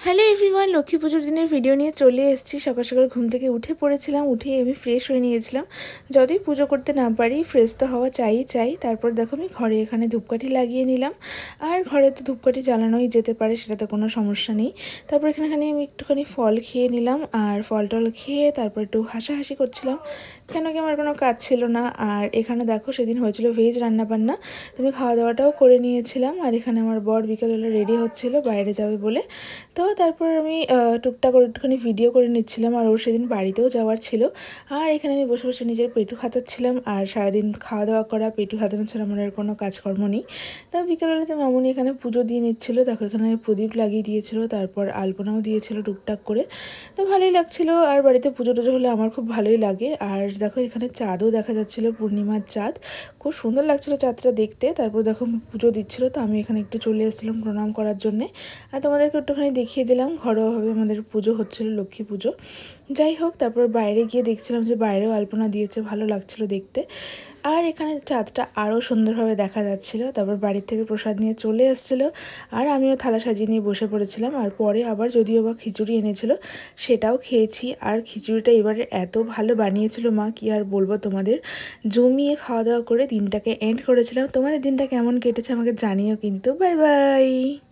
Hello everyone, Lakshmi পুজোর দিনের video নিয়ে চলে এসেছি। সকাল সকাল ঘুম থেকে উঠে পড়েছিলাম, উঠেই আমি ফ্রেশ হয়ে নিয়েছিলাম। যতই পুজো করতে না পারি, ফ্রেশ তো হওয়া চাই। তারপর দেখো আমি ঘরে এখানে ধূপকাঠি লাগিয়ে নিলাম। আর ঘরে তো ধূপকাঠি জ্বালানোই যেতে পারে, সেটা তো কোনো সমস্যা নেই। তারপর এখানে আমি একটুখানি ফল খেয়ে নিলাম, আর ফল টল খেয়ে তারপর একটু হাসাহাসি করছিলাম, কেন কি আমার কোনো কাজ ছিল না। আর এখানে দেখো সেদিন হয়েছিল ভেজ রান্নাবান্না, তো আমি খাওয়া দাওয়াটাও করে নিয়েছিলাম। আর এখানে আমার বর বিকেলবেলা রেডি হচ্ছিলো বাইরে যাবে বলে। তো তারপর আমি টুকটাক করে একটুখানি ভিডিও করে নিচ্ছিলাম, আর ওর সেদিন বাড়িতেও যাওয়ার ছিল। আর এখানে আমি বসে বসে নিজের পেটু হাতাচ্ছিলাম, আর সারাদিন খাওয়া দাওয়া করা, পেটু হাতানো ছাড়া আমার আর কোনো কাজকর্ম নেই। তো বিকেলবেলাতে মামুনি এখানে পুজো দিয়ে নিচ্ছিল, দেখো এখানে প্রদীপ লাগিয়ে দিয়েছিল, তারপর আলপনাও দিয়েছিল টুকটাক করে। তো ভালোই লাগছিল, আর বাড়িতে পুজো টুজো হলে আমার খুব ভালোই লাগে। আর দেখো এখানে চাঁদও দেখা যাচ্ছিলো, পূর্ণিমার চাঁদ, খুব সুন্দর লাগছিল চাঁদটা দেখতে। তারপর দেখো পুজো দিচ্ছিল, তো আমি এখানে একটু চলে এসেছিলাম প্রণাম করার জন্যে। আর তোমাদেরকে একটুখানি দেখিয়ে দিলাম ঘরোয়াভাবে আমাদের পুজো হচ্ছিল, লক্ষ্মী পুজো। যাই হোক, তারপর বাইরে গিয়ে দেখছিলাম যে বাইরেও আলপনা দিয়েছে, ভালো লাগছিল দেখতে। আর এখানে চাঁদটা আরও সুন্দরভাবে দেখা যাচ্ছিল। তারপর বাড়ির থেকে প্রসাদ নিয়ে চলে এসেছিলো, আর আমিও থালা সাজিয়ে নিয়ে বসে পড়েছিলাম। আর পরে আবার যদিও বা খিচুড়ি এনেছিল, সেটাও খেয়েছি। আর খিচুড়িটা এবারে এত ভালো বানিয়েছিল মা, কি আর বলবো তোমাদের। জমিয়ে খাওয়া দাওয়া করে দিনটাকে এন্ড করেছিলাম। তোমাদের দিনটা কেমন কেটেছে আমাকে জানিও কিন্তু। Bye bye.